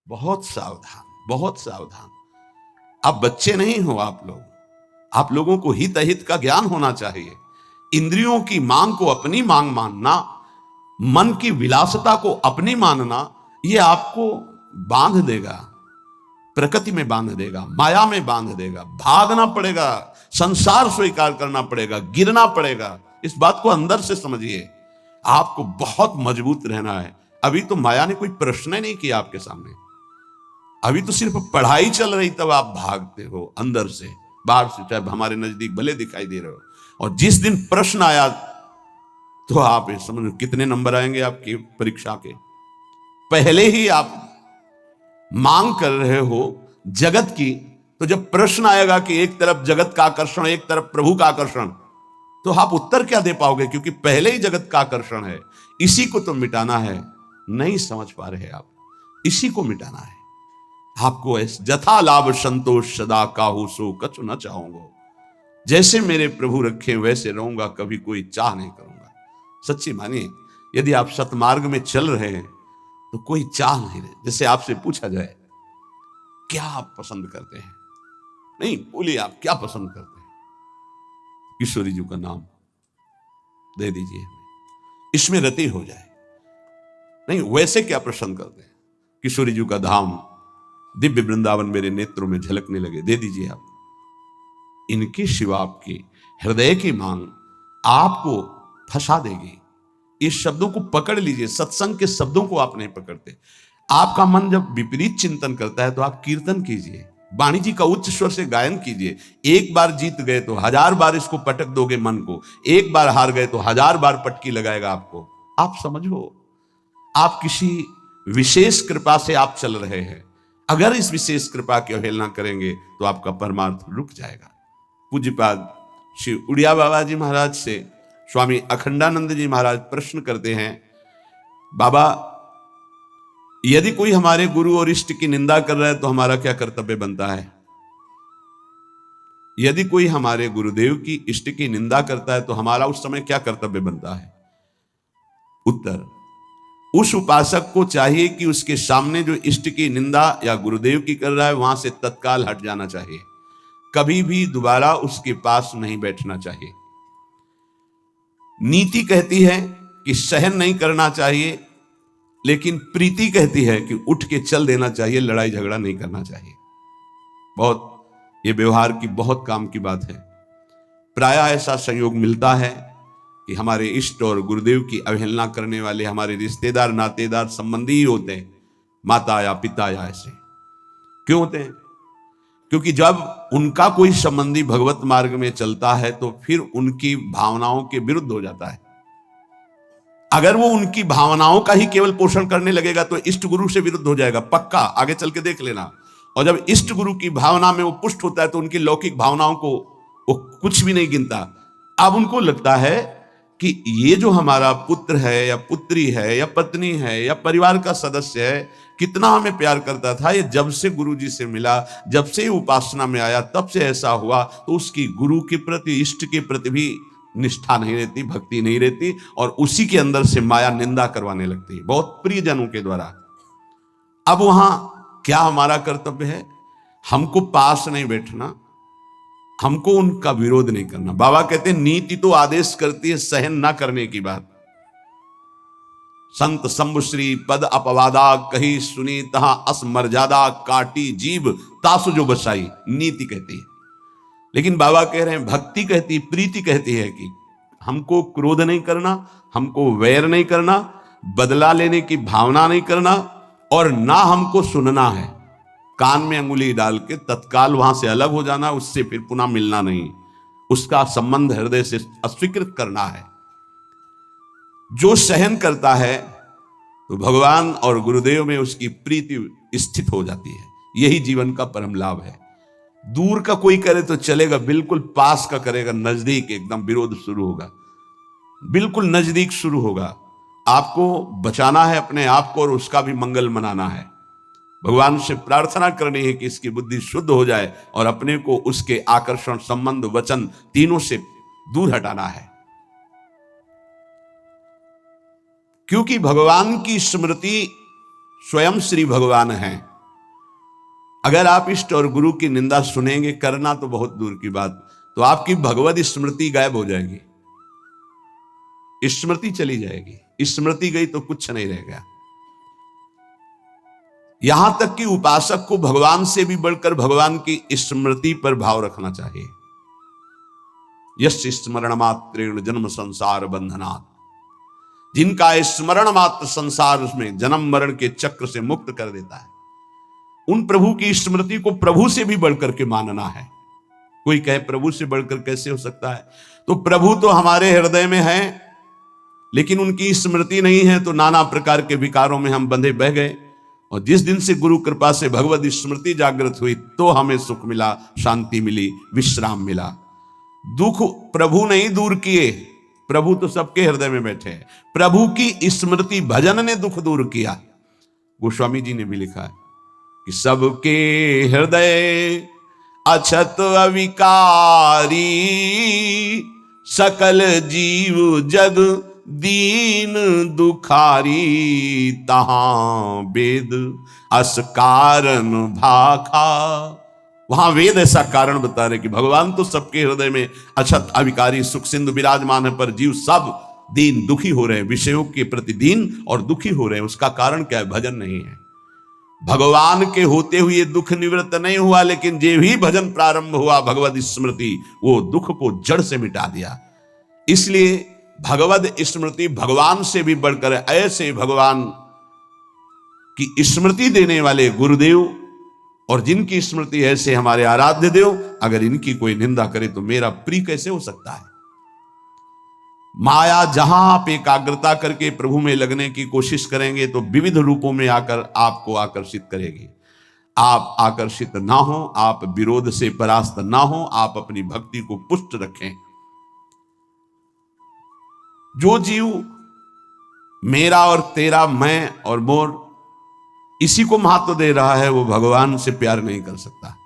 बहुत सावधान, बहुत सावधान। आप बच्चे नहीं हो, आप लोगों को हित अहित का ज्ञान होना चाहिए। इंद्रियों की मांग को अपनी मांग मानना, मन की विलासता को अपनी मानना, ये आपको बांध देगा, प्रकृति में बांध देगा, माया में बांध देगा। भागना पड़ेगा, संसार स्वीकार करना पड़ेगा, गिरना पड़ेगा। इस बात को अंदर से समझिए। आपको बहुत मजबूत रहना है। अभी तो माया ने कोई प्रश्न नहीं किया आपके सामने, अभी तो सिर्फ पढ़ाई चल रही, तब आप भागते हो अंदर से। बाहर से चाहे हमारे नजदीक भले दिखाई दे रहे हो, और जिस दिन प्रश्न आया तो आप समझ कितने नंबर आएंगे आपकी परीक्षा के। पहले ही आप मांग कर रहे हो जगत की, तो जब प्रश्न आएगा कि एक तरफ जगत का आकर्षण, एक तरफ प्रभु का आकर्षण, तो आप उत्तर क्या दे पाओगे? क्योंकि पहले ही जगत का आकर्षण है, इसी को तो मिटाना है। नहीं समझ पा रहे आप, इसी को मिटाना है आपको। जथा लाभ संतोष सदा काहू सो कछु न चाहूंगा। जैसे मेरे प्रभु रखे वैसे रहूंगा, कभी कोई चाह नहीं करूंगा। सच्ची मानिए, यदि आप सतमार्ग में चल रहे हैं तो कोई चाह नहीं रहे। जैसे आपसे पूछा जाए क्या आप पसंद करते हैं, नहीं बोलिए आप क्या पसंद करते हैं, ईश्वरी जी का नाम दे दीजिए, इसमें रति हो जाए। नहीं, वैसे क्या पसंद करते हैं? किशोरी जी का धाम, दिव्य वृंदावन मेरे नेत्रों में झलकने लगे, दे दीजिए आप। इनकी शिवा आपकी हृदय की मांग आपको फंसा देगी। इस शब्दों को पकड़ लीजिए। सत्संग के शब्दों को आप नहीं पकड़ते। आपका मन जब विपरीत चिंतन करता है तो आप कीर्तन कीजिए, वाणी जी का उच्च स्वर से गायन कीजिए। एक बार जीत गए तो 1000 बार इसको पटक दोगे मन को, एक बार हार गए तो 1000 बार पटकी लगाएगा आपको। आप समझो, आप किसी विशेष कृपा से आप चल रहे हैं। अगर इस विशेष कृपा की अवहेलना करेंगे तो आपका परमार्थ रुक जाएगा। पूज्यपाद श्री उड़िया बाबा जी महाराज से स्वामी अखंडानंद जी महाराज प्रश्न करते हैं, बाबा यदि कोई हमारे गुरु और इष्ट की निंदा कर रहा है तो हमारा क्या कर्तव्य बनता है? यदि कोई हमारे गुरुदेव की इष्ट की निंदा करता है तो हमारा उस समय क्या कर्तव्य बनता है? उत्तर, उस उपासक को चाहिए कि उसके सामने जो इष्ट की निंदा या गुरुदेव की कर रहा है वहां से तत्काल हट जाना चाहिए। कभी भी दोबारा उसके पास नहीं बैठना चाहिए। नीति कहती है कि सहन नहीं करना चाहिए, लेकिन प्रीति कहती है कि उठ के चल देना चाहिए, लड़ाई झगड़ा नहीं करना चाहिए। बहुत ये व्यवहार की बहुत काम की बात है। प्रायः ऐसा संयोग मिलता है कि हमारे इष्ट और गुरुदेव की अवहेलना करने वाले हमारे रिश्तेदार, नातेदार, संबंधी ही होते हैं, माता या पिता या ऐसे। क्यों होते हैं? क्योंकि जब उनका कोई संबंधी भगवत मार्ग में चलता है तो फिर उनकी भावनाओं के विरुद्ध हो जाता है। अगर वो उनकी भावनाओं का ही केवल पोषण करने लगेगा तो इष्ट गुरु से विरुद्ध हो जाएगा, पक्का, आगे चल के देख लेना। और जब इष्ट गुरु की भावना में वो पुष्ट होता है तो उनकी लौकिक भावनाओं को वो कुछ भी नहीं गिनता। अब उनको लगता है कि ये जो हमारा पुत्र है या पुत्री है या पत्नी है या परिवार का सदस्य है, कितना हमें प्यार करता था, ये जब से गुरु जी से मिला, जब से उपासना में आया, तब से ऐसा हुआ। तो उसकी गुरु के प्रति, इष्ट के प्रति भी निष्ठा नहीं रहती, भक्ति नहीं रहती, और उसी के अंदर से माया निंदा करवाने लगती है, बहुत प्रियजनों के द्वारा। अब वहां क्या हमारा कर्तव्य है? हमको पास नहीं बैठना, हमको उनका विरोध नहीं करना। बाबा कहते हैं नीति तो आदेश करती है सहन ना करने की बात। संत शंभुश्री पद अपवादा कही सुनी तहां असमर्यादा काटी जीव तासु जो बसाई, नीति कहती है। लेकिन बाबा कह रहे हैं, भक्ति कहती, प्रीति कहती है कि हमको क्रोध नहीं करना, हमको वैर नहीं करना, बदला लेने की भावना नहीं करना, और ना हमको सुनना है। कान में अंगुली डाल के तत्काल वहां से अलग हो जाना, उससे फिर पुनः मिलना नहीं, उसका संबंध हृदय से अस्वीकृत करना है। जो सहन करता है तो भगवान और गुरुदेव में उसकी प्रीति स्थित हो जाती है। यही जीवन का परम लाभ है। दूर का कोई करे तो चलेगा, बिल्कुल पास का करेगा, नजदीक एकदम विरोध शुरू होगा, बिल्कुल नजदीक शुरू होगा। आपको बचाना है अपने आप को और उसका भी मंगल मनाना है। भगवान से प्रार्थना करनी है कि इसकी बुद्धि शुद्ध हो जाए और अपने को उसके आकर्षण, संबंध, वचन तीनों से दूर हटाना है। क्योंकि भगवान की स्मृति स्वयं श्री भगवान है। अगर आप इष्ट और गुरु की निंदा सुनेंगे, करना तो बहुत दूर की बात, तो आपकी भगवत स्मृति गायब हो जाएगी, स्मृति चली जाएगी। स्मृति गई तो कुछ नहीं रहेगा। यहां तक कि उपासक को भगवान से भी बढ़कर भगवान की स्मृति पर भाव रखना चाहिए। यस्य स्मरण मात्रेण जन्म संसार बंधनात्, जिनका स्मरण मात्र संसार में जन्म मरण के चक्र से मुक्त कर देता है, उन प्रभु की स्मृति को प्रभु से भी बढ़कर के मानना है। कोई कहे प्रभु से बढ़कर कैसे हो सकता है? तो प्रभु तो हमारे हृदय में है, लेकिन उनकी स्मृति नहीं है, तो नाना प्रकार के विकारों में हम बंधे बह गए। और जिस दिन से गुरु कृपा से भगवत स्मृति जागृत हुई, तो हमें सुख मिला, शांति मिली, विश्राम मिला। दुख प्रभु नहीं दूर किए, प्रभु तो सबके हृदय में बैठे हैं। प्रभु की स्मृति भजन ने दुख दूर किया। गोस्वामी जी ने भी लिखा है कि सबके हृदय अछत अविकारी, सकल जीव जग दीन दुखारी, तहां वेद अस कारण भाखा। वहां वेद ऐसा कारण बता रहे कि भगवान तो सबके हृदय में अछत अविकारी सुख सिंधु विराजमान है, पर जीव सब दीन दुखी हो रहे हैं, विषयों के प्रति दीन और दुखी हो रहे हैं। उसका कारण क्या है? भजन नहीं है। भगवान के होते हुए दुख निवृत्त नहीं हुआ, लेकिन जे भी भजन प्रारंभ हुआ भगवत स्मृति, वो दुख को जड़ से मिटा दिया। इसलिए भगवत स्मृति भगवान से भी बढ़कर, ऐसे भगवान की स्मृति देने वाले गुरुदेव और जिनकी स्मृति ऐसे हमारे आराध्य देव, अगर इनकी कोई निंदा करे तो मेरा प्रिय कैसे हो सकता है? माया जहां आप एकाग्रता करके प्रभु में लगने की कोशिश करेंगे तो विविध रूपों में आकर आपको आकर्षित करेगी। आप आकर्षित ना हो, आप विरोध से परास्त ना हो, आप अपनी भक्ति को पुष्ट रखें। जो जीव मेरा और तेरा, मैं और मोर, इसी को महत्व दे रहा है, वो भगवान से प्यार नहीं कर सकता।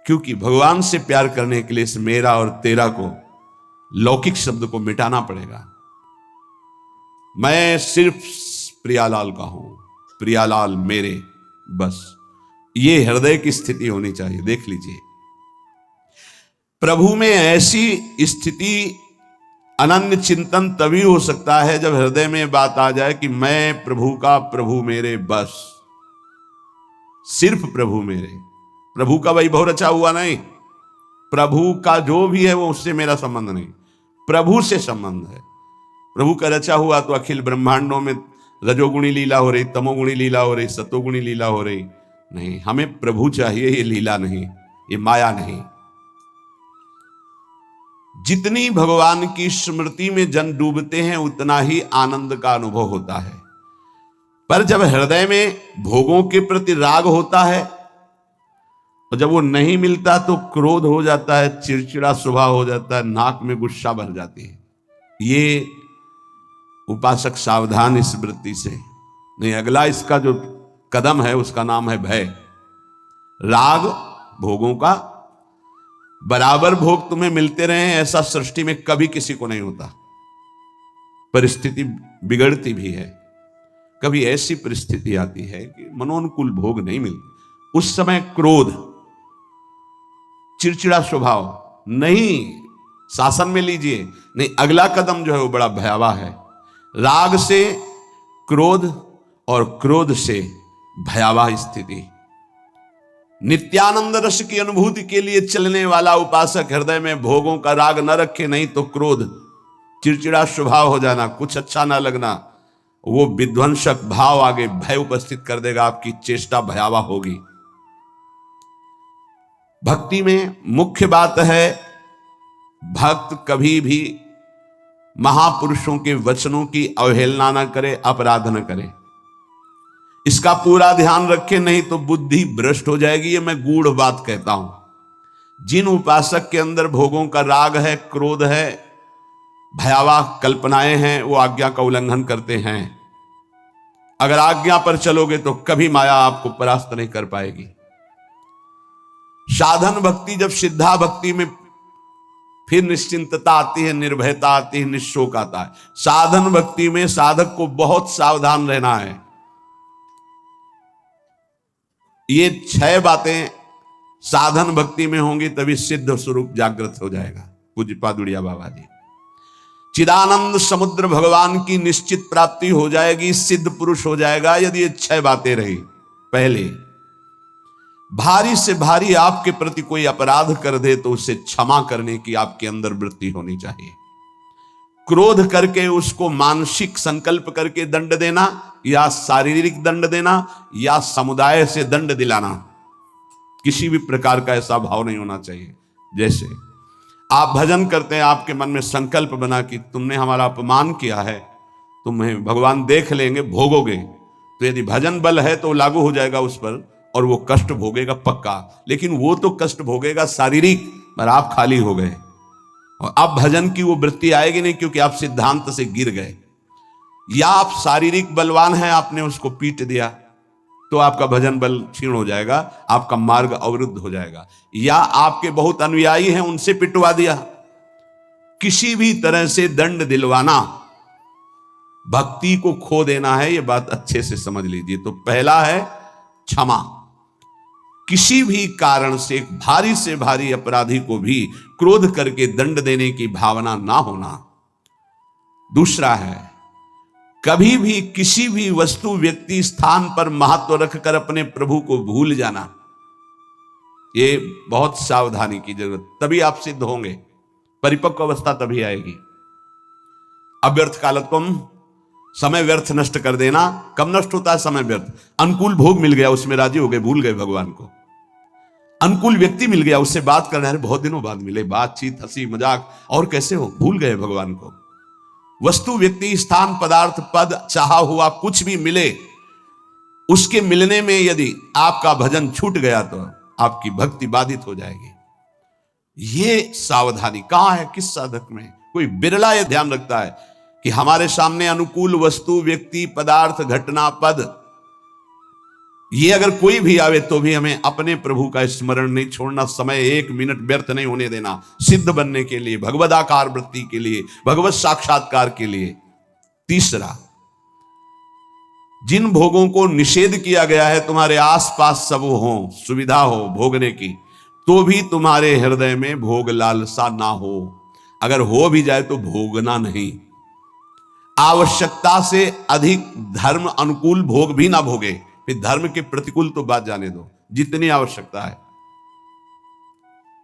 क्योंकि भगवान से प्यार करने के लिए इस मेरा और तेरा को, लौकिक शब्द को मिटाना पड़ेगा। मैं सिर्फ प्रियालाल का हूं, प्रियालाल मेरे, बस ये हृदय की स्थिति होनी चाहिए। देख लीजिए, प्रभु में ऐसी स्थिति, अनन्य चिंतन तभी हो सकता है जब हृदय में बात आ जाए कि मैं प्रभु का, प्रभु मेरे, बस सिर्फ प्रभु मेरे। प्रभु का वैभव रचा हुआ नहीं, प्रभु का जो भी है वो उससे मेरा संबंध नहीं, प्रभु से संबंध है। प्रभु का रचा हुआ तो अखिल ब्रह्मांडों में रजोगुणी लीला हो रही, तमोगुणी लीला हो रही, सतोगुणी लीला हो रही, नहीं, हमें प्रभु चाहिए, ये लीला नहीं, ये माया नहीं। जितनी भगवान की स्मृति में जन डूबते हैं उतना ही आनंद का अनुभव होता है। पर जब हृदय में भोगों के प्रति राग होता है और जब वो नहीं मिलता तो क्रोध हो जाता है, चिड़चिड़ा स्वभाव हो जाता है, नाक में गुस्सा भर जाती है। ये उपासक सावधान इस वृत्ति से नहीं। अगला इसका जो कदम है उसका नाम है भय। राग भोगों का, बराबर भोग तुम्हें मिलते रहे ऐसा सृष्टि में कभी किसी को नहीं होता। परिस्थिति बिगड़ती भी है, कभी ऐसी परिस्थिति आती है कि मनोनुकूल भोग नहीं मिलते, उस समय क्रोध, चिड़चिड़ा स्वभाव, नहीं शासन में लीजिए, नहीं, अगला कदम जो है वो बड़ा भयावह है। राग से क्रोध और क्रोध से भयावह स्थिति। नित्यानंद रस की अनुभूति के लिए चलने वाला उपासक हृदय में भोगों का राग न रखे, नहीं तो क्रोध, चिड़चिड़ा स्वभाव हो जाना, कुछ अच्छा ना लगना, वो विध्वंसक भाव आगे भय उपस्थित कर देगा, आपकी चेष्टा भयावह होगी। भक्ति में मुख्य बात है, भक्त कभी भी महापुरुषों के वचनों की अवहेलना न करे, अपराध न करे, इसका पूरा ध्यान रखें, नहीं तो बुद्धि भ्रष्ट हो जाएगी। ये मैं गूढ़ बात कहता हूं। जिन उपासक के अंदर भोगों का राग है, क्रोध है, भयावह कल्पनाएं हैं, वो आज्ञा का उल्लंघन करते हैं। अगर आज्ञा पर चलोगे तो कभी माया आपको परास्त नहीं कर पाएगी। साधन भक्ति, जब सिद्धा भक्ति में फिर निश्चिंतता आती है, निर्भयता आती है, निशोक आता है। साधन भक्ति में साधक को बहुत सावधान रहना है। ये 6 बातें साधन भक्ति में होंगी तभी सिद्ध स्वरूप जागृत हो जाएगा। पूज्य पादुड़िया बाबा जी, चिदानंद समुद्र भगवान की निश्चित प्राप्ति हो जाएगी, सिद्ध पुरुष हो जाएगा यदि ये 6 बातें रही। पहले, भारी से भारी आपके प्रति कोई अपराध कर दे तो उसे क्षमा करने की आपके अंदर वृत्ति होनी चाहिए। क्रोध करके उसको मानसिक संकल्प करके दंड देना या शारीरिक दंड देना या समुदाय से दंड दिलाना, किसी भी प्रकार का ऐसा भाव नहीं होना चाहिए। जैसे आप भजन करते हैं, आपके मन में संकल्प बना कि तुमने हमारा अपमान किया है, तुम्हें भगवान देख लेंगे, भोगोगे, तो यदि भजन बल है तो लागू हो जाएगा उस पर और वो कष्ट भोगेगा पक्का। लेकिन वो तो कष्ट भोगेगा शारीरिक, पर आप खाली हो गए और अब भजन की वो वृत्ति आएगी नहीं, क्योंकि आप सिद्धांत से गिर गए। या आप शारीरिक बलवान हैं, आपने उसको पीट दिया तो आपका भजन बल क्षीण हो जाएगा, आपका मार्ग अवरुद्ध हो जाएगा। या आपके बहुत अनुयायी हैं, उनसे पिटवा दिया। किसी भी तरह से दंड दिलवाना भक्ति को खो देना है, यह बात अच्छे से समझ लीजिए। तो पहला है क्षमा। किसी भी कारण से भारी से भारी अपराधी को भी क्रोध करके दंड देने की भावना ना होना। दूसरा है, कभी भी किसी भी वस्तु व्यक्ति स्थान पर महत्व रखकर अपने प्रभु को भूल जाना, ये बहुत सावधानी की जरूरत। तभी आप सिद्ध होंगे, परिपक्व अवस्था तभी आएगी। अव्यर्थ कालत्वम, समय व्यर्थ नष्ट कर देना। कब नष्ट होता है समय व्यर्थ? अनुकूल भोग मिल गया, उसमें राजी हो गए, भूल गए भगवान को। अनुकूल व्यक्ति मिल गया, उससे बात करना है, बहुत दिनों बाद मिले, बातचीत हंसी मजाक, और कैसे हो, भूल गए भगवान को। वस्तु व्यक्ति स्थान पदार्थ पद चाहा हुआ कुछ भी मिले, उसके मिलने में यदि आपका भजन छूट गया तो आपकी भक्ति बाधित हो जाएगी। ये सावधानी कहां है, किस साधक में? कोई बिरला यह ध्यान रखता है कि हमारे सामने अनुकूल वस्तु व्यक्ति पदार्थ घटना पद, ये अगर कोई भी आवे तो भी हमें अपने प्रभु का स्मरण नहीं छोड़ना, समय 1 मिनट व्यर्थ नहीं होने देना, सिद्ध बनने के लिए, भगवदाकार वृत्ति के लिए, भगवत साक्षात्कार के लिए। तीसरा, जिन भोगों को निषेध किया गया है, तुम्हारे आसपास सब हो, सुविधा हो भोगने की, तो भी तुम्हारे हृदय में भोग लालसा ना हो। अगर हो भी जाए तो भोगना नहीं। आवश्यकता से अधिक धर्म अनुकूल भोग भी ना भोगे, फिर धर्म के प्रतिकूल तो बात जाने दो, जितनी आवश्यकता है।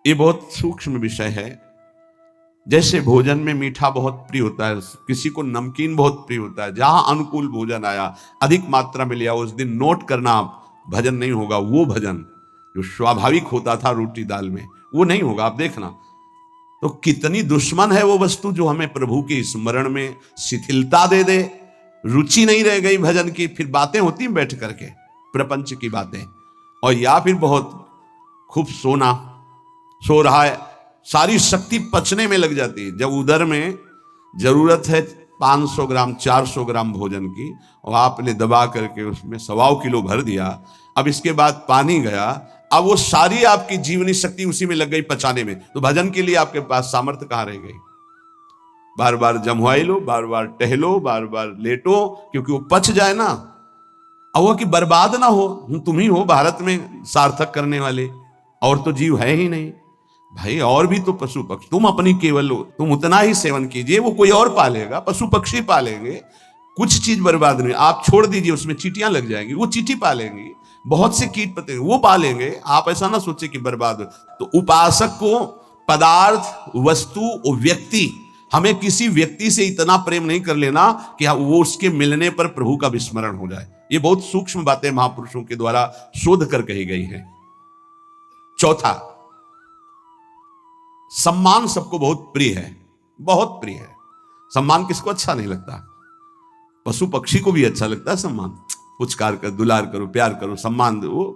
ये बहुत सूक्ष्म विषय है। जैसे भोजन में मीठा बहुत प्रिय होता है, किसी को नमकीन बहुत प्रिय होता है, जहां अनुकूल भोजन आया, अधिक मात्रा में लिया, उस दिन नोट करना, भजन नहीं होगा। वो भजन जो स्वाभाविक होता था रोटी दाल में, वो नहीं होगा, आप देखना। तो कितनी दुश्मन है वो वस्तु जो हमें प्रभु के स्मरण में शिथिलता दे दे, रुचि नहीं रह गई भजन की। फिर बातें होती हैं बैठ करके, प्रपंच की बातें, और या फिर बहुत खूब सोना, सो रहा है, सारी शक्ति पचने में लग जाती है। जब उधर में जरूरत है 500 ग्राम 400 ग्राम भोजन की, और आपने दबा करके उसमें 1.25 किलो भर दिया, अब इसके बाद पानी गया, अब वो सारी आपकी जीवनी शक्ति उसी में लग गई पचाने में, तो भजन के लिए आपके पास सामर्थ्य कहां रह गई? बार बार जमवाई लो, बार बार टहलो, बार बार लेटो, क्योंकि वो पच जाए ना, और वो कि बर्बाद ना हो। तुम ही हो भारत में सार्थक करने वाले, और तो जीव है ही नहीं भाई। और भी तो पशु पक्षी, तुम अपनी केवल हो, तुम उतना ही सेवन कीजिए, वो कोई और पालेगा, पशु पक्षी पालेंगे, कुछ चीज बर्बाद नहीं। आप छोड़ दीजिए, उसमें चींटियां लग जाएंगी, वो चींटी पालेंगी, बहुत से कीट पतंगे वो पालेंगे। आप ऐसा ना सोचे कि बर्बाद हो। तो उपासक को पदार्थ, वस्तु, व्यक्ति, हमें किसी व्यक्ति से इतना प्रेम नहीं कर लेना कि वो उसके मिलने पर प्रभु का विस्मरण हो जाए। ये बहुत सूक्ष्म बातें महापुरुषों के द्वारा शोध कर कही गई हैं। चौथा, सम्मान सबको बहुत प्रिय है, बहुत प्रिय है। सम्मान किसको अच्छा नहीं लगता? पशु पक्षी को भी अच्छा लगता है सम्मान। पुचकार कर, दुलार करो, प्यार करो, सम्मान दो।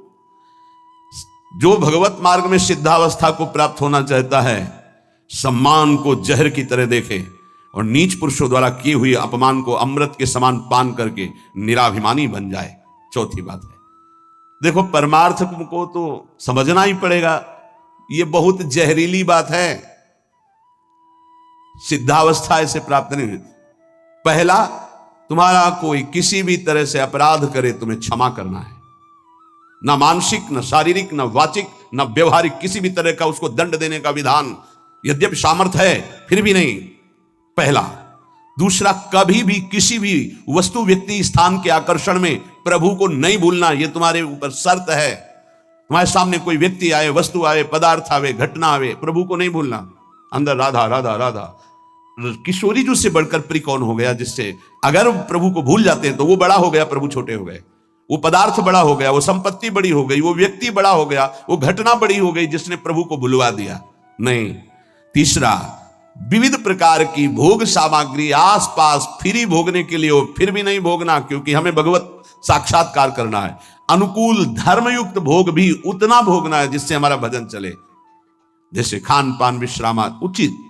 जो भगवत मार्ग में सिद्धावस्था को प्राप्त होना चाहता है, सम्मान को जहर की तरह देखे और नीच पुरुषों द्वारा किए हुए अपमान को अमृत के समान पान करके निराभिमानी बन जाए। चौथी बात है, देखो परमार्थ को तो समझना ही पड़ेगा, ये बहुत जहरीली बात है। सिद्धावस्था ऐसे प्राप्त नहीं होती। पहला, तुम्हारा कोई किसी भी तरह से अपराध करे, तुम्हें क्षमा करना है। ना मानसिक, न शारीरिक, न वाचिक, न व्यवहारिक किसी भी तरह का उसको दंड देने का विधान यद्यपि सामर्थ्य है फिर भी नहीं, पहला। दूसरा, कभी भी किसी भी वस्तु, व्यक्ति, स्थान के आकर्षण में प्रभु को नहीं भूलना, यह तुम्हारे ऊपर शर्त है। तुम्हारे सामने कोई व्यक्ति आए, वस्तु आए, पदार्थ आवे, घटना आवे, प्रभु को नहीं भूलना। अंदर राधा राधा राधा, किशोरी जी से बढ़कर प्रिय कौन हो गया, जिससे अगर प्रभु को भूल जाते हैं तो वो बड़ा हो गया, प्रभु छोटे हो गए। वो पदार्थ बड़ा हो गया, वो संपत्ति बड़ी हो गई, वो व्यक्ति बड़ा हो गया, वो घटना बड़ी हो गई जिसने प्रभु को भुलवा दिया। नहीं। तीसरा, विविध प्रकार की भोग सामग्री आसपास फ्री भोगने के लिए हो, फिर भी नहीं भोगना, क्योंकि हमें भगवत साक्षात्कार करना है। अनुकूल धर्मयुक्त भोग भी उतना भोगना है जिससे हमारा भजन चले, जैसे खान पान, विश्राम उचित।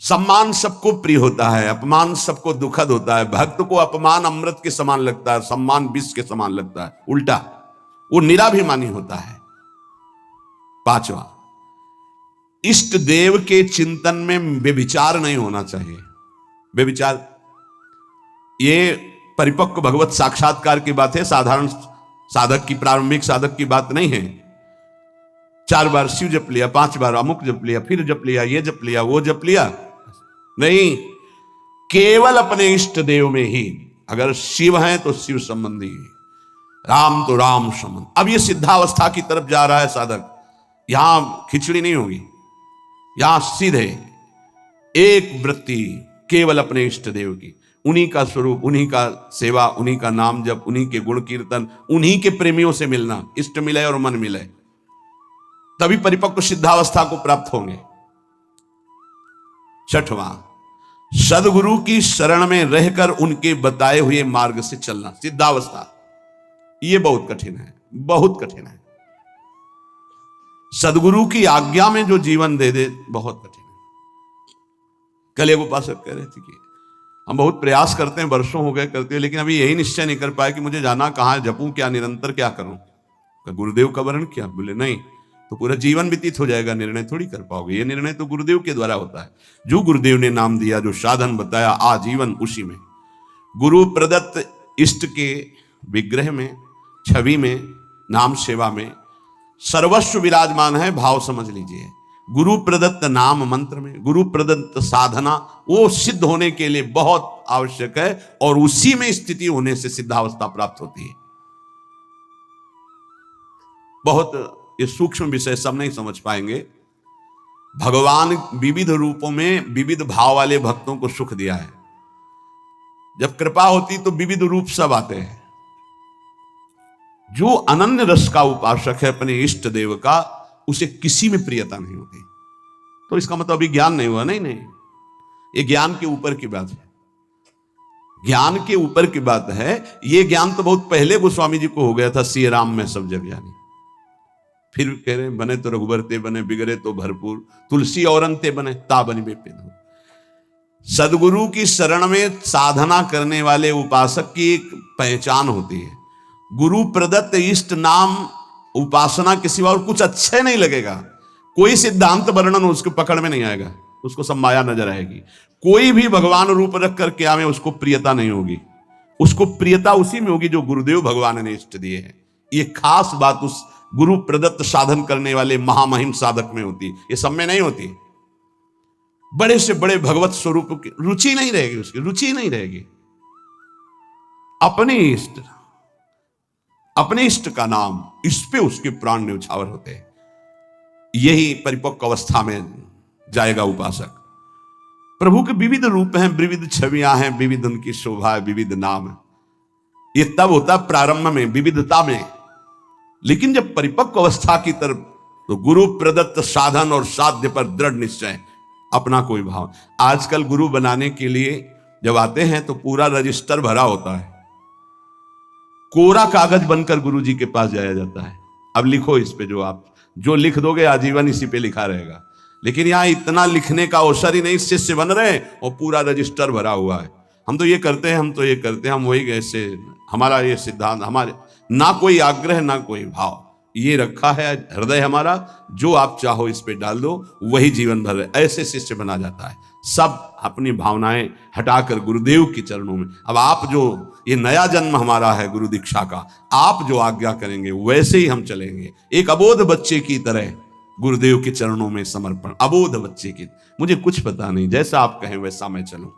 सम्मान सबको प्रिय होता है, अपमान सबको दुखद होता है। भक्त को अपमान अमृत के समान लगता है, सम्मान विष के समान लगता है, उल्टा, वो निराभिमानी होता है। पांचवा, इष्ट देव के चिंतन में व्यभिचार नहीं होना चाहिए। व्यभिचार ये परिपक्व भगवत साक्षात्कार की बात है, साधारण साधक की, प्रारंभिक साधक की बात नहीं है। 4 बार शिव जप लिया, 5 बार अमुक जप लिया, फिर जप लिया, ये जप लिया, वो जप लिया, नहीं। केवल अपने इष्ट देव में ही, अगर शिव हैं तो शिव संबंधी, राम तो राम संबंधी। अब ये सिद्धावस्था की तरफ जा रहा है साधक। यहां खिचड़ी नहीं होगी, यहां सीधे एक वृत्ति केवल अपने इष्ट देव की, उन्हीं का स्वरूप, उन्हीं का सेवा, उन्हीं का नाम जप, उन्हीं के गुण कीर्तन, उन्हीं के प्रेमियों से मिलना, इष्ट मिले और मन मिले, तभी परिपक्व सिद्धावस्था को प्राप्त होंगे। छठवां, सदगुरु की शरण में रहकर उनके बताए हुए मार्ग से चलना, सिद्धावस्था। यह बहुत कठिन है, बहुत कठिन है। सदगुरु की आज्ञा में जो जीवन दे दे, बहुत कठिन है। कल एक उपासक कह रहे थे कि हम बहुत प्रयास करते हैं, वर्षों हो गए करते हैं, लेकिन अभी यही निश्चय नहीं कर पाए कि मुझे जाना कहां है, जपूं क्या, निरंतर क्या करूं, गुरुदेव का वर्ण क्या। बोले नहीं, तो पूरा जीवन व्यतीत हो जाएगा, निर्णय थोड़ी कर पाओगे। ये निर्णय तो गुरुदेव के द्वारा होता है। जो गुरुदेव ने नाम दिया, जो साधन बताया, आजीवन उसी में, गुरु प्रदत्त इष्ट के विग्रह में, छवि में, नाम सेवा में सर्वस्व विराजमान है। भाव समझ लीजिए, गुरु प्रदत्त नाम मंत्र में, गुरु प्रदत्त साधना, वो सिद्ध होने के लिए बहुत आवश्यक है, और उसी में स्थिति होने से सिद्धावस्था प्राप्त होती है। बहुत ये सूक्ष्म विषय सब नहीं समझ पाएंगे। भगवान विविध रूपों में विविध भाव वाले भक्तों को सुख दिया है। जब कृपा होती तो विविध रूप सब आते हैं। जो अनन्य रस का उपासक है अपने इष्ट देव का, उसे किसी में प्रियता नहीं होती। तो इसका मतलब अभी ज्ञान नहीं हुआ, नहीं नहीं, ये ज्ञान के ऊपर की बात है, ज्ञान के ऊपर की बात है। ये ज्ञान तो बहुत पहले गोस्वामी जी को हो गया था, सिय राम में सब जग जानी। फिर कह रहे बने तो रघुबर ते बने, बिगड़े तो भरपूर, तुलसी और अंते बने, ता बनी बेपेद। सदगुरु की शरण में साधना करने वाले उपासक की एक पहचान होती है। गुरु प्रदत्त इष्ट नाम उपासना के सिवा और कुछ अच्छे नहीं लगेगा। कोई सिद्धांत वर्णन उसके पकड़ में नहीं आएगा, उसको सब माया नजर आएगी। कोई भी भगवान रूप रख करके आवे, उसको प्रियता नहीं होगी। उसको प्रियता उसी में होगी जो गुरुदेव भगवान ने इष्ट दिए हैं। ये खास बात उस गुरु प्रदत्त साधन करने वाले महामहिम साधक में होती, ये सब में नहीं होती। बड़े से बड़े भगवत स्वरूप की रुचि नहीं रहेगी, उसकी रुचि नहीं रहेगी। अपने इष्ट का नाम, इस पे उसके प्राण न्यौछावर होते हैं। यही परिपक्व अवस्था में जाएगा उपासक। प्रभु के विविध रूप हैं, विविध छवियां हैं, विविध उनकी शोभा है, विविध नाम है। ये तब होता प्रारंभ में, विविधता में। लेकिन जब परिपक्व अवस्था की तरफ, तो गुरु प्रदत्त साधन और साध्य पर दृढ़ निश्चय, अपना कोई भाव। आजकल गुरु बनाने के लिए जब आते हैं तो पूरा रजिस्टर भरा होता है, कोरा कागज बनकर गुरु जी के पास जाया जाता है। अब लिखो इस पे, जो लिख दोगे आजीवन इसी पे लिखा रहेगा। लेकिन यहां इतना लिखने का अवसर ही नहीं, शिष्य बन रहे और पूरा रजिस्टर भरा हुआ है। हम तो ये करते हैं, हम तो ये करते हैं, हम वही ऐसे, हमारा ये सिद्धांत, हमारे ना कोई आग्रह ना कोई भाव, ये रखा है हृदय हमारा, जो आप चाहो इस पे डाल दो, वही जीवन भर ऐसे शिष्य बना जाता है। सब अपनी भावनाएं हटाकर गुरुदेव के चरणों में, अब आप जो ये नया जन्म हमारा है गुरु दीक्षा का, आप जो आज्ञा करेंगे वैसे ही हम चलेंगे, एक अबोध बच्चे की तरह गुरुदेव के चरणों में समर्पण, अबोध बच्चे की, मुझे कुछ पता नहीं, जैसा आप कहें वैसा मैं चलूं।